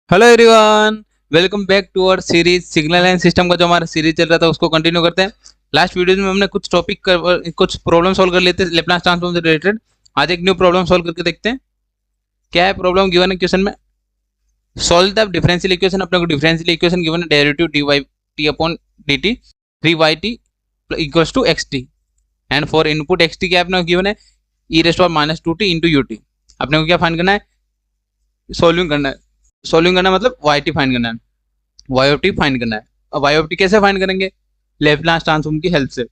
Hello everyone, welcome back to our series signal and system का जो हमारा series चल रहा था उसको कंटिन्यू करते हैं। लास्ट वीडियो में हमने कुछ कुछ प्रॉब्लम सॉल्व कर लेते लेप्लास ट्रांसफॉर्म से रिलेटेड। आज एक न्यू प्रॉब्लम सॉल्व करके देखते हैं क्या है प्रॉब्लम। गिवन है क्वेश्चन में, सॉल्व द डिफरेंशियल इक्वेशन। अपने को डिफरेंशियल इक्वेशन गिवन है, derivative D Y T upon D T 3y t equals to X T. And for input X T क्या अपने को गिवन है, E raised power minus 2t into U T. अपने को क्या फाइंड करना है, सॉल्विंग करना है। सॉल्विंग करना मतलब वाई टी फाइंड करना है, वाई ऑफ टी फाइंड करना है। अब वाई ऑफ टी कैसे फाइंड करेंगे, लेप्लास ट्रांसफॉर्म की हेल्प से।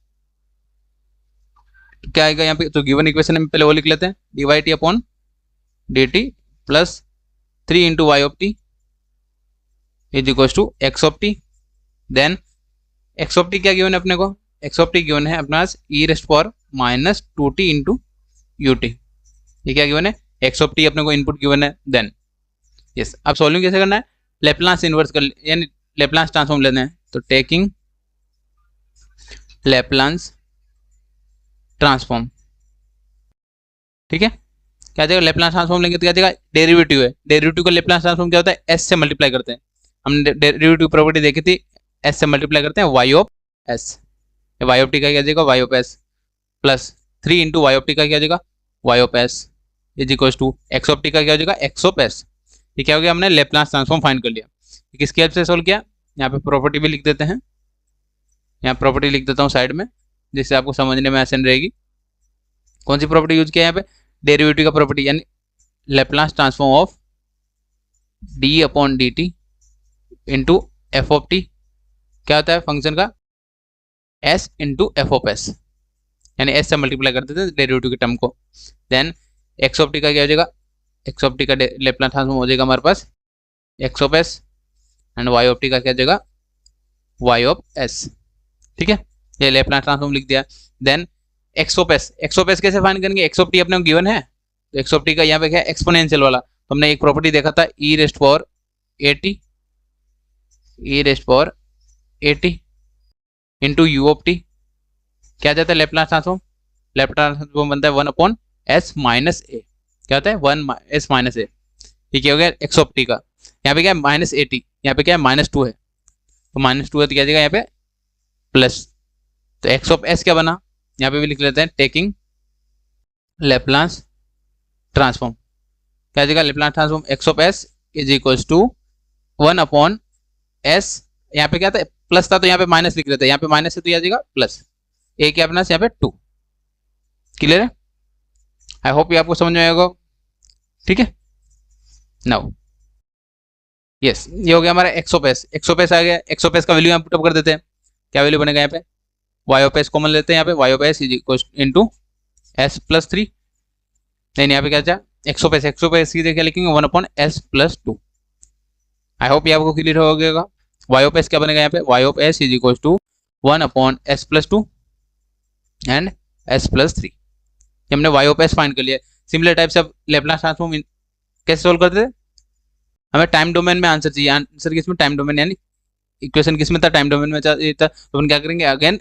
तो क्या आएगा यहाँ पे, तो गिवन इक्वेशन में पहले वो लिख लेते हैं, D Y T upon D T plus 3 into Y of T is equal to x of T. Then x of T क्या गिवन है अपने को, एक्स ऑफ टी गिवन है अपने पास E raised power minus 2t into U T. ये क्या given है, एक्स ऑफ टी अपने को इनपुट गिवन है। देन यस, अब सॉल्विंग कैसे करना है, लेप्लास इनवर्स कर यानी लेप्लास ट्रांसफॉर्म लेना है। तो टेकिंग लेप्लास ट्रांसफॉर्म, ठीक है। क्या जाएगा, लेप्लास ट्रांसफॉर्म लेंगे तो क्या जाएगा, डेरिवेटिव है। डेरिवेटिव का लेप्लास ट्रांसफॉर्म क्या होता है, एस से मल्टीप्लाई करते हैं। हमने डेरिवेटिव प्रॉपर्टी देखी थी, एस से मल्टीप्लाई करते हैं y of s. Y of T का क्या जाएगा, y of s plus 3 into Y of T का क्या जाएगा, y of s is equal to x of T का क्या हो जाएगा, एक्स ऑफ एस। ये क्या हो गया, हमने लेप्लास ट्रांसफॉर्म फाइंड कर लिया। किसकी हेल्प से सोल्व किया, यहाँ पे प्रॉपर्टी भी लिख देते हैं। यहाँ प्रॉपर्टी लिख देता हूँ साइड में, जिससे आपको समझने में आसान रहेगी। कौन सी प्रॉपर्टी यूज किया है यहाँ पे, डेरिवेटिव का प्रॉपर्टी, यानी Laplace transform of D upon D T into F of T. क्या होता है फंक्शन का, S into F of S, यानी एस से मल्टीप्लाई कर देते हैं डेरिवेटिव के टर्म को। देन एक्स ऑफ टी का क्या हो जाएगा, एक्स ऑफ टी का लेप्लास ट्रांसफॉर्म हो जाएगा हमारे पास X of S, and Y of T का क्या जाएगा, वाई ऑफ एस। ठीक है, ये लेप्लास ट्रांसफॉर्म लिख दिया। Then x of S, x of s कैसे फाइंड करेंगे, एक्स ऑफ टी अपने को गिवन है, तो एक्स ऑफ टी का यहाँ पे क्या है, एक्सपोनेंशियल वाला। तो हमने एक प्रॉपर्टी देखा था, E raised power A T, E raised power A T into U of T. क्या जाता है लेप्लास ट्रांसफॉर्म, लेप्लास ट्रांसफॉर्म बनता है 1 अपॉन एस माइनस ए। क्या होता है 1 एस माइनस ए। ये क्या हो गया, एक्स ऑफ टी का। यहाँ पे क्या है माइनस ए टी, यहाँ पे क्या है -2 है, तो -2 है तो क्या जाएगा यहाँ पे प्लस। तो एक्स ऑफ एस क्या बना, यहाँ पे भी लिख लेते हैं, टेकिंग लेप्लास ट्रांसफॉर्म। क्या जाएगा, Laplace transform x of s is equal to 1 upon s. यहाँ पे क्या था, प्लस था तो यहाँ पे माइनस लिख लेते हैं, यहाँ पे माइनस है तो यहाँ जाएगा प्लस। ए क्या अपना यहाँ पे 2। क्लियर है, आई होप ये आपको समझ में आएगा। ठीक है, नाउ यस, ये हो गया हमारा X of S. X of S आ गया, एक्स ऑफ एस का वैल्यू यहाँ पुटअप कर देते हैं। क्या वैल्यू बनेगा यहाँ पे, वाई ऑफ एस कॉमन लेते हैं, यहाँ पे y of s is equal into s plus 3। नहीं, यहाँ पे क्या चाहे x of S, x of s की जगह लिखेंगे 1 upon s plus 2। I hope ये आपको क्लियर हो गया। वाई ऑफ एस क्या बनेगा यहाँ पे, y of s is equal to 1 upon s plus 2 and s plus 3। हमने वाई ऑफ एस फाइंड कर लिया। सिमिलर टाइप से अब लेप्लास ट्रांसफॉर्म कैसे सोल्व करते थे, हमें टाइम डोमेन में आंसर चाहिए। आंसर किसमें, टाइम डोमेन, यानी इक्वेशन किसमें था, टाइम डोमेन में चाहिए था। तो अपन क्या करेंगे, अगेन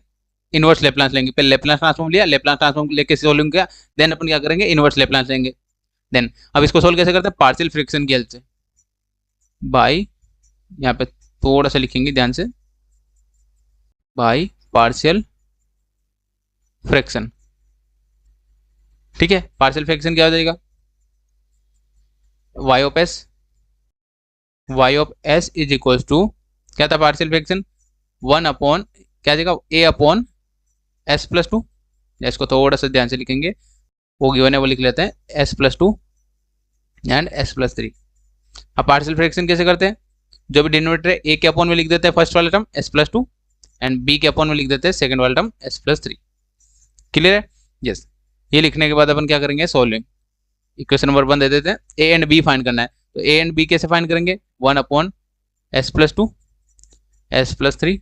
इनवर्स लेप्लास लेंगे। पहले लेप्लास ट्रांसफॉर्म लिया, लेप्लास ट्रांसफॉर्म लेके सोल्व किया, देन अपन क्या करेंगे, इनवर्स लेप्लास लेंगे। देन अब इसको सोल्व कैसे करते हैं, पार्शियल फ्रैक्शन की हेल्प से, बाई, यहाँ पे थोड़ा सा लिखेंगे ध्यान से, बाई पार्शियल फ्रैक्शन। ठीक है, पार्शियल फ्रैक्शन क्या हो जाएगा, y of s, y of s is equal to क्या था पार्शियल फ्रैक्शन, 1 अपॉन क्या जाएगा, ए अपॉन एस प्लस 2। इसको थोड़ा सा ध्यान से लिखेंगे, वो गिवन है वो लिख लेते हैं, S plus 2 and s plus 3। अब पार्शियल फ्रैक्शन कैसे करते हैं, जो भी डिनोमिनेटर है ए के अपॉन में लिख देते हैं फर्स्ट वाला term s plus 2, and b के अपॉन में लिख देते हैं सेकंड वाला टर्म एस प्लस 3। क्लियर है, यस। ये लिखने के बाद अपन क्या करेंगे, सॉल्विंग। इक्वेशन नंबर 1 दे देते हैं, ए एंड बी फाइंड करना है। तो ए एंड बी कैसे फाइंड करेंगे, 1 upon s plus 2 s plus 3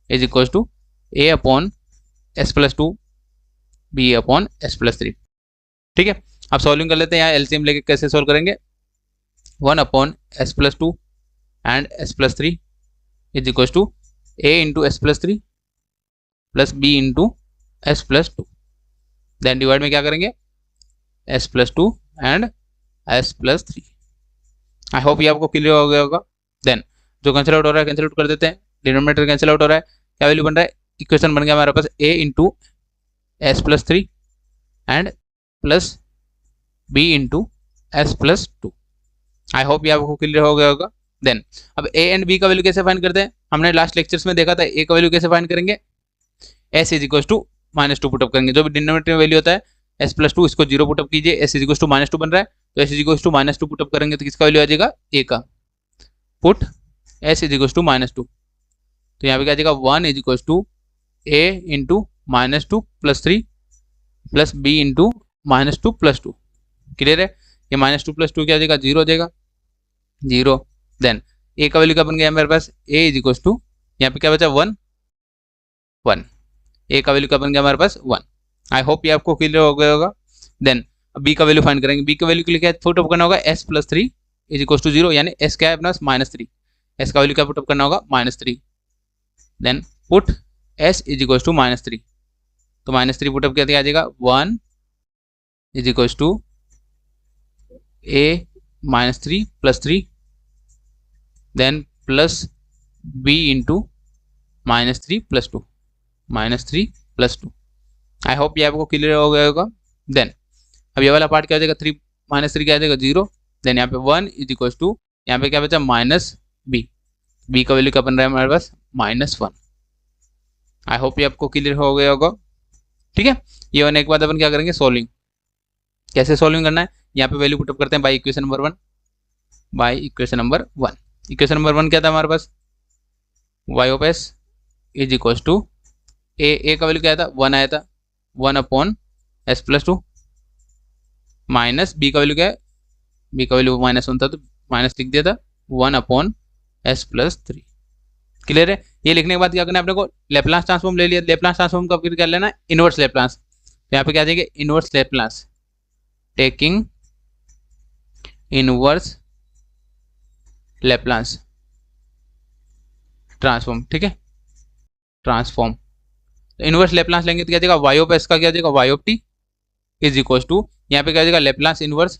is equal to a upon s plus 2 b upon s plus 3। ठीक है, अब सॉल्विंग कर लेते हैं। यहाँ एलसीएम लेके कैसे सॉल्व करेंगे, 1 upon s plus 2 and s plus 3 is equal to a into s plus 3 plus b into s plus 2। Then divide में क्या करेंगे, s plus 2 and s plus 3। I hope ये आपको क्लियर हो गया होगा। देन जो कैंसिल आउट हो रहा है कैंसिल आउट कर देते हैं, डिनोमिनेटर कैंसिल आउट हो रहा है, क्या वैल्यू बन रहा है, इक्वेशन बन गया हमारे पास a into s plus 3 and plus b into s plus 2। I hope ये आपको क्लियर हो गया होगा। देन अब a एंड b का वैल्यू कैसे फाइंड करते हैं, हमने लास्ट लेक्चर्स में देखा था a का वैल्यू कैसे फाइंड करेंगे, s is equal to -2 put up करेंगे, जो भी डिनोमिनेटर में वैल्यू होता है s प्लस 2 इसको 0 पुटअप कीजिए, s इज इक्वल टू -2 बन रहा है तो s is equal to -2 put up करेंगे तो किसका वैल्यू आ जाएगा, a का, put s is equal to -2 तो यहाँ पे क्या आ जाएगा 1 is equal to a into -2 plus 3 plus b into -2 plus 2। Clear है, ये -2 प्लस 2 क्या आ जाएगा 0 हो जाएगा 0। देन a का वैल्यू क्या बन गया मेरे पास, a इज इक्वल टू यहाँ पे क्या बचा 1 1, a का वैल्यू क्या बन गया हमारे पास 1। आई होप ये आपको क्लियर हो गया होगा। देन b का वैल्यू फाइंड करेंगे, b का वैल्यू के लिए क्या पुटअप करना होगा s plus 3 is equal to 0, यानी s क्या है अपना -3, s का वैल्यू क्या पुटअप करना होगा -3। Then put s is equal to -3 तो -3 पुटअप क्या आ जाएगा 1 is equal to a -3 plus 3 then plus b into -3 plus 2 -3 plus 2। I hope ये आपको क्लियर हो गया होगा। देन अब ये वाला पार्ट क्या हो जाएगा 3 -3 क्या आ जाएगा 0। देन यहाँ पे 1 इज इक्वल टू यहाँ पे क्या बचा -b, b का वैल्यू क्या बन रहा है हमारे पास -1। आई होप ये आपको क्लियर हो गया होगा। ठीक है, ये होने के बाद अपन क्या करेंगे सोल्विंग, कैसे सोल्विंग करना है, यहाँ पे वैल्यू पुटअप करते हैं by equation number 1, by equation number 1। Equation number 1 क्या था हमारे पास, y of s is equal to a का वैल्यू क्या था 1 आया था 1 upon s plus 2 minus b का वैल्यू क्या है, b का वैल्यू -1 था तो माइनस लिख दिया था 1 अपॉन s प्लस 3। क्लियर है, ये लिखने के बाद क्या करना है अपने को, लेप्लास ट्रांसफॉर्म ले लिया, लेप्लास ट्रांसफॉर्म का फिर क्या लेना है इनवर्स लेप्लास, तो यहाँ पे क्या आ जाएगा inverse Laplace, taking inverse Laplace transform. ठीक है, ट्रांसफॉर्म तो इनवर्स लेप्लास लेंगे तो क्या जाएगा y ऑफ s का क्या जाएगा y of t is equal to यहाँ पे क्या जाएगा Laplace inverse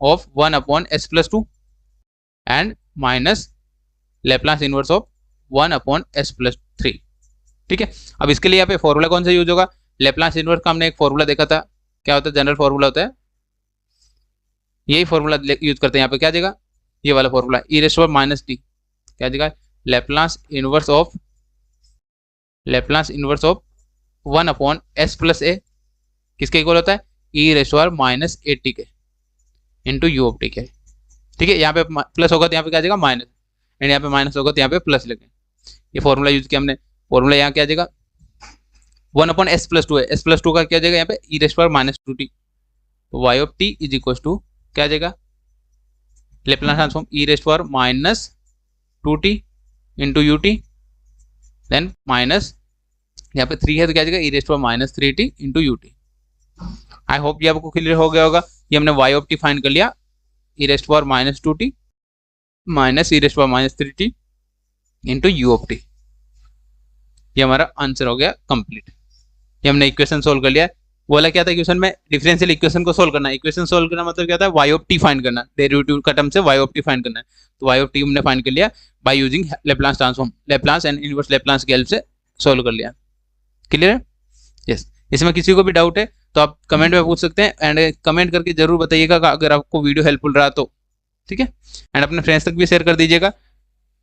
of 1 upon s plus 2 and minus Laplace inverse of 1 upon s plus 3। ठीक है, अब इसके लिए यहाँ पे फॉर्मूला कौन सा यूज होगा, लेप्लास इनवर्स का हमने एक फॉर्मूला देखा था, क्या होता है जनरल फॉर्मूला होता है, यही फॉर्मूला यूज करते हैं। यहाँ पे क्या जाएगा ये वाला formula e raise to power -t क्या जाएगा Laplace inverse of 1 upon s plus a किसके इक्वल होता है e raise to power -8t के इंटू u ऑफ t के। ठीक है, यहाँ पे प्लस होगा तो यहाँ पे क्या जाएगा माइनस, एंड यहाँ पे माइनस होगा तो यहाँ पे प्लस लगे, ये फॉर्मूला यूज किया हमने। फॉर्मूला यहाँ क्या जाएगा 1 अपॉन s प्लस 2 है, s प्लस 2 का क्या जाएगा यहाँ पे e raise to power -2t तो y of t is equal to क्या जाएगा Laplace transform e raise to power -2t into ut then minus यहाँ पे 3 है तो क्या जाएगा e raise to power -3t into ut। I hope ये आपको क्लियर हो गया होगा। ये हमने y ऑफ t फाइंड कर लिया e raise to power -2t minus e raise to power -3t into u of t, ये हमारा आंसर हो गया कंप्लीट। ये हमने इक्वेशन सोल्व कर लिया। बोला क्या था इक्वेशन में डिफरेंशियल इक्वेशन को सोल्व करना है, इक्वेशन सोल्व करना मतलब क्या था y ऑफ t फाइंड करना, डेरिवेटिव का टर्म से y ऑफ t फाइंड करना है, तो y ऑफ t हमने फाइंड कर लिया by using Laplace transform, Laplace and inverse Laplace की हेल्प से सोल्व कर लिया। क्लियर है, यस। इसमें किसी को भी डाउट है तो आप कमेंट में पूछ सकते हैं, एंड कमेंट करके जरूर बताइएगा अगर आपको वीडियो हेल्पफुल रहा तो। ठीक है, एंड अपने फ्रेंड्स तक भी शेयर कर दीजिएगा।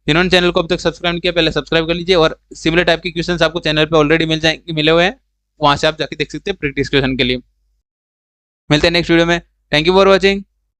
जिन्होंने चैनल को अब तक सब्सक्राइब नहीं किया पहले सब्सक्राइब कर लीजिए, और सिमिलर टाइप के क्वेश्चंस आपको चैनल पे ऑलरेडी मिले हुए हैं, वहां से आप जाके देख सकते हैं प्रैक्टिस क्वेश्चन के लिए। मिलते हैं नेक्स्ट वीडियो में, थैंक यू फॉर वॉचिंग।